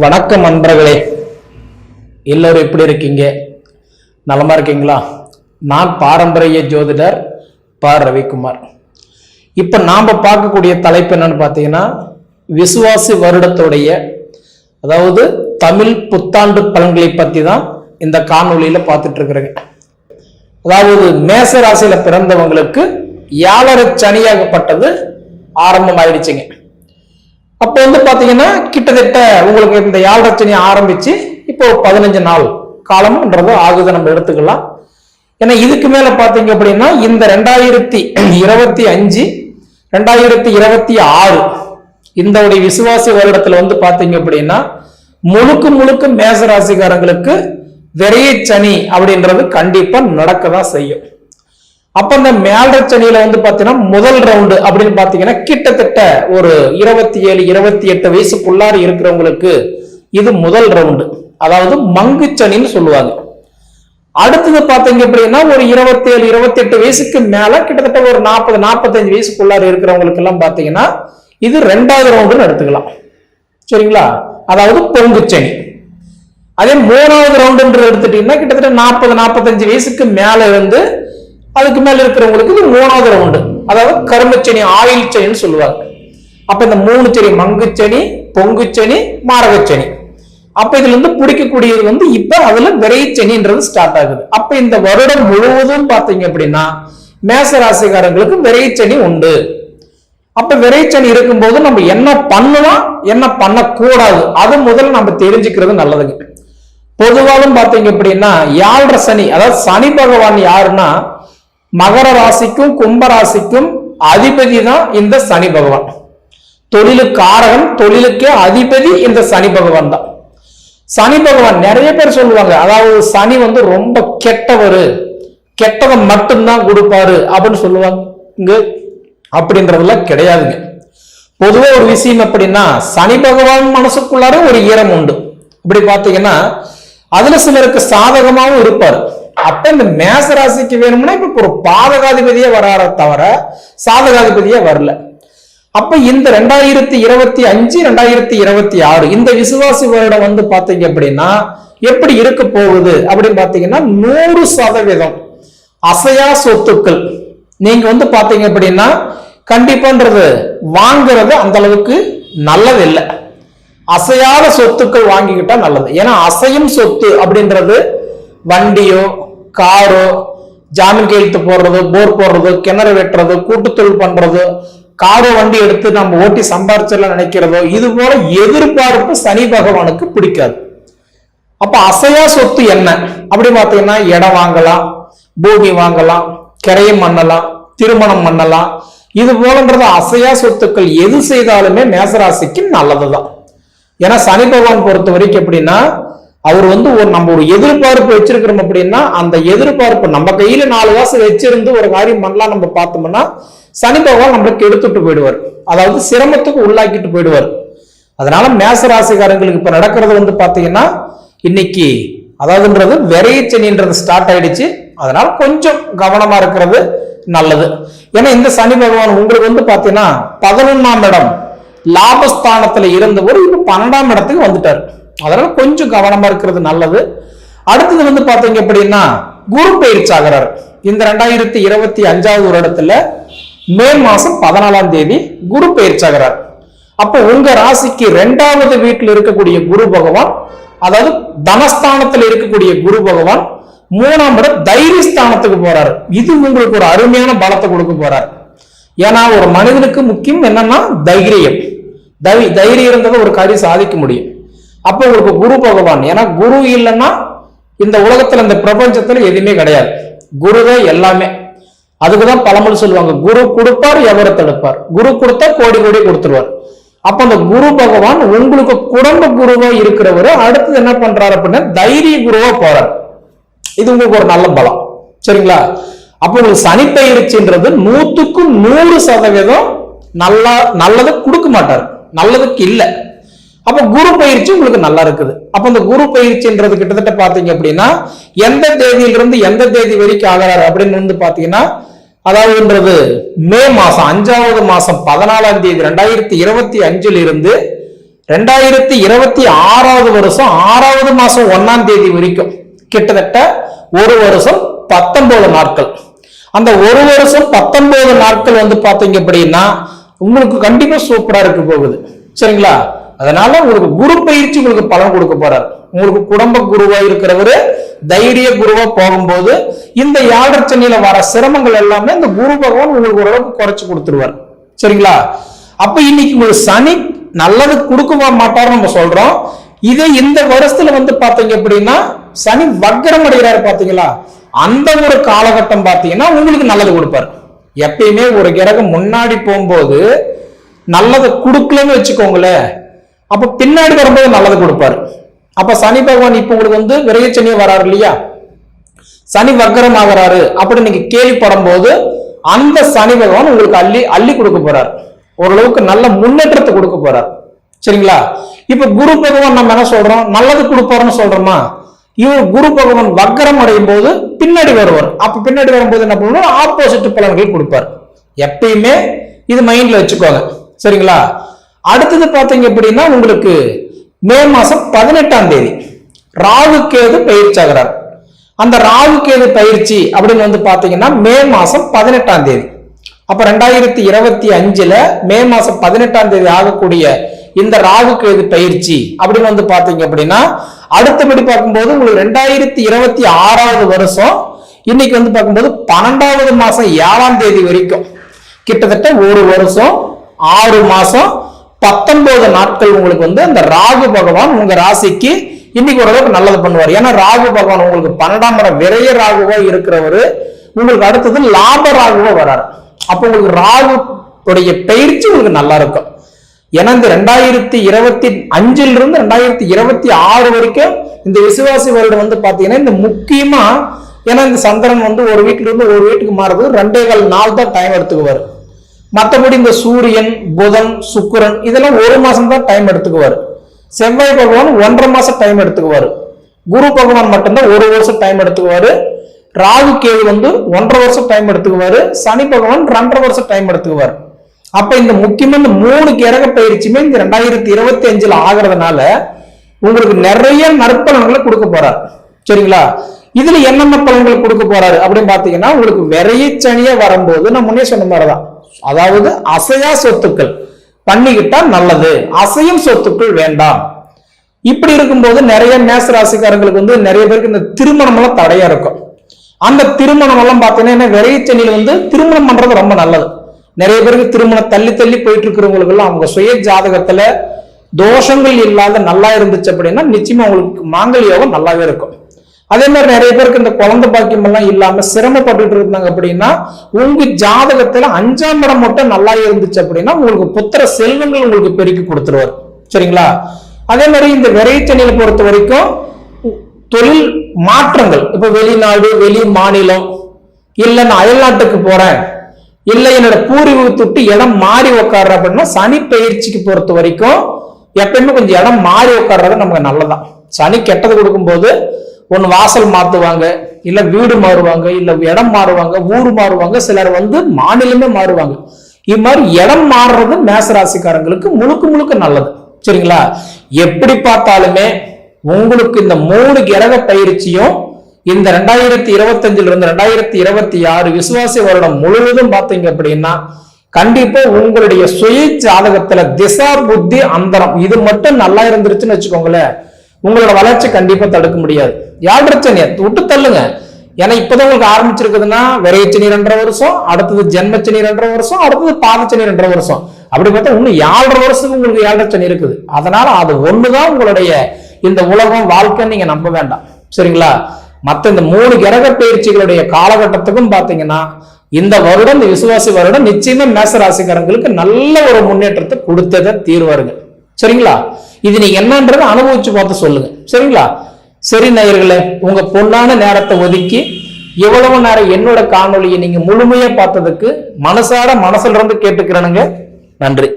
வணக்கம் நண்பர்களே, எல்லோரும் எப்படி இருக்கீங்க? நலமா இருக்கீங்களா? நான் பாரம்பரிய ஜோதிடர் ப. ரவிக்குமார். இப்ப நாம பார்க்கக்கூடிய தலைப்பு என்னன்னு பார்த்தீங்கன்னா, விசுவாசி வருடத்துடைய அதாவது தமிழ் புத்தாண்டு பலன்களை பத்தி தான் இந்த காணொலியில பார்த்துட்டு இருக்கிறேங்க. அதாவது மேச ராசியில பிறந்தவங்களுக்கு 7 சனியாகப்பட்டது ஆரம்பம் ஆயிடுச்சுங்க. அப்போ பாத்தீங்கன்னா கிட்டத்தட்ட உங்களுக்கு இந்த 7 சனி ஆரம்பிச்சு இப்போ 15 நாள் காலம்ன்றது ஆகுது நம்ம எடுத்துக்கலாம். ஏன்னா இதுக்கு மேல பாத்தீங்க அப்படின்னா இந்த 2025 2026 இந்த விசுவாசி வருடத்துல பாத்தீங்க அப்படின்னா முழுக்க மேச ராசிக்காரங்களுக்கு விரைய சனி அப்படின்றது கண்டிப்பா நடக்கதான் செய்யும். அப்ப இந்த மேல்ற சனியில பாத்தீங்கன்னா முதல் ரவுண்டு அப்படின்னு பாத்தீங்கன்னா கிட்டத்தட்ட ஒரு 27-28 வயசுக்குள்ளார இருக்கிறவங்களுக்கு இது முதல் ரவுண்டு, அதாவது மங்கு சனின்னு சொல்லுவாங்க. அடுத்தது பாத்தீங்க அப்படின்னா ஒரு 27-28 வயசுக்கு மேல கிட்டத்தட்ட ஒரு 40-45 வயசுக்குள்ளார இருக்கிறவங்களுக்கு எல்லாம் பாத்தீங்கன்னா இது 2வது ரவுண்டுன்னு எடுத்துக்கலாம். சரிங்களா? அதாவது பொங்கு சனி. அதே 3வது ரவுண்டுன்றது எடுத்துட்டீங்கன்னா கிட்டத்தட்ட 40-45 வயசுக்கு மேல இருந்து அதுக்கு மேல இருக்கிறவங்களுக்கு இது 3வது ரவுண்டு, அதாவது கர்மச்சனி ஆயுள் சனின்னு சொல்லுவாங்க. அப்ப இந்த 3 சனி மங்கு சனி, பொங்கு சனி, மாரகச்சனி. அப்ப இதுல இருந்து பிடிக்கக்கூடியது இப்ப அதுல விரை சனின்றது ஸ்டார்ட் ஆகுது. அப்ப இந்த வருடம் முழுவதும் பாத்தீங்க அப்படின்னா மேச ராசிக்காரங்களுக்கு விரை சனி உண்டு. அப்ப விரை சனி இருக்கும்போது நம்ம என்ன பண்ணலாம் என்ன பண்ணக்கூடாது அது முதல்ல நம்ம தெரிஞ்சுக்கிறது நல்லதுங்க. பொதுவாலும் பாத்தீங்க அப்படின்னா 7 சனி, அதாவது சனி பகவான் யாருன்னா மகர ராசிக்கும் கும்ப ராசிக்கும் அதிபதி தான் இந்த சனி பகவான். தொழிலுக்காரகன், தொழிலுக்கே அதிபதி இந்த சனி பகவான் தான். சனி பகவான் நிறைய பேர் சொல்லுவாங்க, அதாவது சனி ரொம்ப கெட்டவர், கெட்டதை மட்டும்தான் கொடுப்பாரு அப்படின்னு சொல்லுவாங்க. அப்படின்றதெல்லாம் கிடையாதுங்க. பொதுவா ஒரு விஷயம் அப்படின்னா சனி பகவான் மனசுக்குள்ளார ஒரு ஈரம் உண்டு. இப்படி பாத்தீங்கன்னா அதுல சிலருக்கு சாதகமாகவும் இருப்பாரு. அப்ப இந்த மேச ராசிக்கு வேணும்னா இப்ப ஒரு பாதகாதிபதியே வரார தவிர சாதகாதிபதியே வரல. அப்ப இந்த 2025 2026 இந்த விசுவாசி வருடம் பாத்தீங்க அப்படின்னா எப்படி இருக்க போகுது அப்படின்னு பாத்தீங்கன்னா 100% அசையா சொத்துக்கள் நீங்க பாத்தீங்க அப்படின்னா கண்டிப்பான்றது வாங்குறது அந்த அளவுக்கு நல்லது இல்லை. அசையாத சொத்துக்கள் வாங்கிக்கிட்டா நல்லது. ஏன்னா அசையும் சொத்து அப்படின்றது வண்டியோ காரோ, ஜாமீன் கையெழுத்து போடுறது, போர் போடுறது, கிணறு வெட்டுறது, கூட்டுத்தொழில் பண்றது, காரோ வண்டி எடுத்து நம்ம ஓட்டி சம்பாரிச்செல்லாம் நினைக்கிறதோ இது போல எதிர்பார்ப்பு சனி பகவானுக்கு பிடிக்காது. அப்ப அசையா சொத்து என்ன அப்படி பாத்தீங்கன்னா இடம் வாங்கலாம், பூமி வாங்கலாம், கிரையம் பண்ணலாம், திருமணம் பண்ணலாம். இது போலன்றது அசையா சொத்துக்கள் எது செய்தாலுமே மேசராசிக்கு நல்லதுதான். ஏன்னா சனி பகவான் பொறுத்த வரைக்கும் எப்படின்னா அவர் நம்ம ஒரு எதிர்பார்ப்பு வச்சிருக்கிறோம் அப்படின்னா அந்த எதிர்பார்ப்பு நம்ம கையில 4 காசு வச்சிருந்து ஒரு காரியம் பண்ணலாம் நம்ம பார்த்தோம்னா சனி பகவான் நம்மளுக்கு எடுத்துட்டு போயிடுவார், அதாவது சிரமத்துக்கு உள்ளாக்கிட்டு போயிடுவார். அதனால மேச ராசிக்காரங்களுக்கு இப்ப நடக்கிறது பாத்தீங்கன்னா இன்னைக்கு அதாவதுன்றது விரைய சனின்றது ஸ்டார்ட் ஆயிடுச்சு. அதனால கொஞ்சம் கவனமா இருக்கிறது நல்லது. ஏன்னா இந்த சனி பகவான் உங்களுக்கு பாத்தீங்கன்னா 11ஆம் இடம் லாபஸ்தானத்துல இருந்தவர் இப்ப 12ஆம் இடத்துக்கு வந்துட்டார். அதனால கொஞ்சம் கவனமா இருக்கிறது நல்லது. அடுத்தது பாத்தீங்க அப்படின்னா குரு பயிற்சி ஆகிறார். இந்த 2025 வருடத்துல மே மாசம் 14ஆம் தேதி குரு பயிற்சி ஆகிறார். அப்ப உங்க ராசிக்கு 2வது வீட்டில் இருக்கக்கூடிய குரு பகவான், அதாவது தனஸ்தானத்தில் இருக்கக்கூடிய குரு பகவான் 3ஆம் இடம் தைரியஸ்தானத்துக்கு போறாரு. இது உங்களுக்கு ஒரு அருமையான பலத்தை கொடுக்க போறார். ஏன்னா ஒரு மனிதனுக்கு முக்கியம் என்னன்னா தைரியம். தைரியம் இருந்ததை ஒரு காரியம் சாதிக்க முடியும். அப்ப உங்களுக்கு குரு பகவான், ஏன்னா குரு இல்லைன்னா இந்த உலகத்துல இந்த பிரபஞ்சத்துல எதுவுமே கிடையாது. குருதான் எல்லாமே. அதுக்குதான் பழமொழி சொல்லுவாங்க, குரு கொடுப்பார் எவரை தடுப்பார், குரு கொடுத்தா கோடி கோடி கொடுத்துருவார். அப்ப அந்த குரு பகவான் உங்களுக்கு குடும்ப குருவா இருக்கிறவரு அடுத்தது என்ன பண்றாரு அப்படின்னா தைரிய குருவா போறார். இது உங்களுக்கு ஒரு நல்ல பலம். சரிங்களா? அப்ப உங்களுக்கு சனி பயிற்சின்றது 100க்கு 100% நல்லது கொடுக்க மாட்டார், நல்லதுக்கு இல்லை. அப்ப குரு பயிற்சி உங்களுக்கு நல்லா இருக்குது. அப்ப இந்த குரு பயிற்சின்றது கிட்டத்தட்ட பாத்தீங்க அப்படின்னா எந்த தேதியிலிருந்து எந்த தேதி வரைக்கும் ஆகிறாரு அப்படின்னு பாத்தீங்கன்னா அதாவதுன்றது மே மாசம் 5வது மாசம் 14ஆம் தேதி 2025 இருந்து 2026 வருஷம் 6வது மாசம் 1ஆம் தேதி வரைக்கும் கிட்டத்தட்ட ஒரு வருஷம் 19 நாட்கள். அந்த ஒரு வருஷம் 19 நாட்கள் வந்து பாத்தீங்க அப்படின்னா உங்களுக்கு கண்டிப்பா சூப்பரா இருக்க போகுது. சரிங்களா? அதனால உங்களுக்கு குரு பயிற்சி உங்களுக்கு பலன் கொடுக்க போறாரு. உங்களுக்கு குடும்ப குருவா இருக்கிறவரு தைரிய குருவா போகும்போது இந்த 7.5 சனியில வர சிரமங்கள் எல்லாமே இந்த குரு பகவான் உங்களுக்கு ஓரளவுக்கு குறைச்சு கொடுத்துருவார். சரிங்களா? அப்ப இன்னைக்கு உங்களுக்கு சனி நல்லது கொடுக்க மாட்டாரு நம்ம சொல்றோம். இதே இந்த வருஷத்துல வந்து பாத்தீங்க அப்படின்னா சனி வக்ரம் அடைகிறாரு பாத்தீங்களா, அந்த ஒரு காலகட்டம் பாத்தீங்கன்னா உங்களுக்கு நல்லது கொடுப்பாரு. எப்பயுமே ஒரு கிரகம் முன்னாடி போகும்போது நல்லதை கொடுக்கலன்னு வச்சுக்கோங்களேன், அப்ப பின்னாடி வரும்போது நல்லது கொடுப்பாரு. அப்ப சனி பகவான் இப்ப உங்களுக்கு வந்து விரைய சனியை வராரு இல்லையா, சனி வக்ரம் ஆகிறாரு அப்படி நீங்க கேள்விப்படும் போது அந்த சனி பகவான் உங்களுக்கு அள்ளி அள்ளி கொடுக்க போறாரு, ஓரளவுக்கு நல்ல முன்னேற்றத்தை கொடுக்க போறாரு. சரிங்களா? இப்ப குரு பகவான் நம்ம என்ன சொல்றோம், நல்லது கொடுப்பாருன்னு சொல்றோமா, இவர் குரு பகவான் வக்ரம் அடையும் போது பின்னாடி வருவார். அப்ப பின்னாடி வரும்போது என்ன பண்ணுவோம், ஆப்போசிட் பலன்கள் கொடுப்பார். எப்பயுமே இது மைண்ட்ல வச்சுக்கோங்க. சரிங்களா? அடுத்தது பாத்தீங்க அப்படின்னா உங்களுக்கு மே மாசம் 18ஆம் தேதி ராகு கேது பயிற்சி ஆகிறார். அந்த ராகு கேது பயிற்சி அப்படின்னு வந்து பாத்தீங்கன்னா மே மாசம் 18ஆம் தேதி. அப்ப 2025ல மே மாசம் 18ஆம் தேதி ஆகக்கூடிய இந்த ராகு கேது பயிற்சி அப்படின்னு வந்து பாத்தீங்க அப்படின்னா அடுத்தபடி பார்க்கும்போது உங்களுக்கு 2026வது வருஷம் இன்னைக்கு வந்து பார்க்கும்போது 12வது மாசம் 7ஆம் தேதி வரைக்கும் கிட்டத்தட்ட ஒரு வருஷம் 6 மாசம் 19 நாட்கள் உங்களுக்கு வந்து அந்த ராகு பகவான் உங்க ராசிக்கு இன்னைக்கு ஓரளவுக்கு நல்லது பண்ணுவார். ஏன்னா ராகு பகவான் உங்களுக்கு 12ஆம் இடம் விரைய ராகுவா இருக்கிறவரு உங்களுக்கு அடுத்தது லாப ராகுவா வராரு. அப்ப உங்களுக்கு ராகு உடைய பயிற்சி உங்களுக்கு நல்லா இருக்கும். ஏன்னா இந்த 2025 இருந்து 2026 வரைக்கும் இந்த விசுவாசி வருடம் வந்து பாத்தீங்கன்னா இந்த முக்கியமா, ஏன்னா இந்த சந்திரன் வந்து ஒரு வீட்டுல இருந்து ஒரு வீட்டுக்கு மாறுறது 2.25 நாள் தான் டைம் எடுத்துக்குவாரு. மற்றபடி இந்த சூரியன் புதன் சுக்கிரன் இதெல்லாம் ஒரு மாசம் தான் டைம் எடுத்துக்குவாரு. செவ்வாய் பகவான் 1.5 மாசம் டைம் எடுத்துக்குவாரு. குரு பகவான் மட்டும்தான் ஒரு வருஷம் டைம் எடுத்துக்குவாரு. ராகு கேது வந்து 1.5 வருஷம் டைம் எடுத்துக்குவாரு. சனி பகவான் 2.5 வருஷம் டைம் எடுத்துக்குவாரு. அப்ப இந்த முக்கியமா இந்த 3 கிரக பயிற்சியுமே இந்த 2025ல ஆகிறதுனால உங்களுக்கு நிறைய நற்பலன்களை கொடுக்க போறாரு. சரிங்களா? இதுல என்னென்ன பலன்கள் கொடுக்க போறாரு அப்படின்னு பாத்தீங்கன்னா உங்களுக்கு விரைய சனியா வரும்போது நான் முன்னே சொன்ன மாதிரிதான், அதாவது அசையா சொத்துக்கள் பண்ணிக்கிட்டா நல்லது, அசையும் சொத்துக்கள் வேண்டாம். இப்படி இருக்கும்போது நிறைய மேச ராசிக்காரங்களுக்கு வந்து நிறைய பேருக்கு இந்த திருமணம் எல்லாம் தடையா இருக்கும். அந்த திருமணம் எல்லாம் பாத்தீங்கன்னா விரைய சனியில வந்து திருமணம் பண்றது ரொம்ப நல்லது. நிறைய பேருக்கு திருமணம் தள்ளி தள்ளி போயிட்டு இருக்கிறவங்களுக்கு எல்லாம் அவங்க சுய ஜாதகத்துல தோஷங்கள் இல்லாத நல்லா இருந்துச்சு அப்படின்னா நிச்சயமா உங்களுக்கு மாங்கல்ய யோகம் நல்லாவே இருக்கும். அதே மாதிரி நிறைய பேருக்கு இந்த குழந்தை பாக்கியம் எல்லாம் இல்லாம சிரமப்பட்டு இருந்தாங்க அப்படின்னா உங்க ஜாதகத்துல 5ஆம் இடம் மட்டும் நல்லா இருந்துச்சு அப்படின்னா உங்களுக்கு புத்திர செல்வங்கள் உங்களுக்கு பெருக்கி கொடுத்துருவார். சரிங்களா? அதே மாதிரி இந்த விரைச்சனியில பொறுத்த வரைக்கும் தொழில் மாற்றங்கள், இப்ப வெளிநாடு வெளி மாநிலம் இல்ல நான் அயல்நாட்டுக்கு போறேன், இல்ல என்னோட பூர்வீகத்தை விட்டு இடம் மாறி உட்கார்ற அப்படின்னா சனி பயிற்சிக்கு பொறுத்த வரைக்கும் எப்பயுமே கொஞ்சம் இடம் மாறி உட்கார்றது நமக்கு நல்லதான். சனி கெட்டது கொடுக்கும் போது ஒன்னு வாசல் மாத்துவாங்க, இல்ல வீடு மாறுவாங்க, இல்ல இடம் மாறுவாங்க, ஊர் மாறுவாங்க, சிலர் வந்து மாநிலமே மாறுவாங்க. இது மாதிரி இடம் மாறுறது மேசராசிக்காரங்களுக்கு முழுக்க முழுக்க நல்லது. சரிங்களா? எப்படி பார்த்தாலுமே உங்களுக்கு இந்த 3 கிரக பயிற்சியும் இந்த 2025 இருந்து 2026 விசுவாசி வருடம் முழுவதும் பார்த்தீங்க அப்படின்னா கண்டிப்பா உங்களுடைய சுய ஜாதகத்துல திசா புத்தி அந்தரம் இது மட்டும் நல்லா இருந்துருச்சுன்னு வச்சுக்கோங்களேன், உங்களோட வளர்ச்சி கண்டிப்பா தடுக்க முடியாது. 7.5 சனியை விட்டு தள்ளுங்க. ஏன்னா இப்பதான் உங்களுக்கு ஆரம்பிச்சிருக்குதுன்னா விரைச்சனி 2.5 வருஷம், அடுத்தது ஜென்மச்சனி 2.5 வருஷம், அடுத்தது பாதச்சனி 2.5 வருஷம், அப்படி பார்த்தா இன்னும் 7.5 வருஷத்துக்கு உங்களுக்கு 7.5 சனி இருக்குது. அதனால அது ஒண்ணுதான் உங்களுடைய இந்த உலகம் வாழ்க்கை நீங்க நம்ப வேண்டாம். சரிங்களா? மற்ற இந்த 3 கிரக பயிற்சிகளுடைய காலகட்டத்துக்கும் பாத்தீங்கன்னா இந்த வருடம் இந்த விசுவாசி வருடம் நிச்சயமா மேச ராசிக்காரங்களுக்கு நல்ல ஒரு முன்னேற்றத்தை கொடுத்ததை தீர்வாருங்க. சரிங்களா? இது நீங்க என்னன்றதை அனுபவிச்சு பார்த்து சொல்லுங்க. சரிங்களா? சரி நேயர்களே, உங்க பொன்னான நேரத்தை ஒதுக்கி எவ்வளவு நேரம் என்னோட காணொலியை நீங்க முழுமையா பார்த்ததுக்கு மனசார மனசுல இருந்து கேட்டுக்கிறேனுங்க. நன்றி.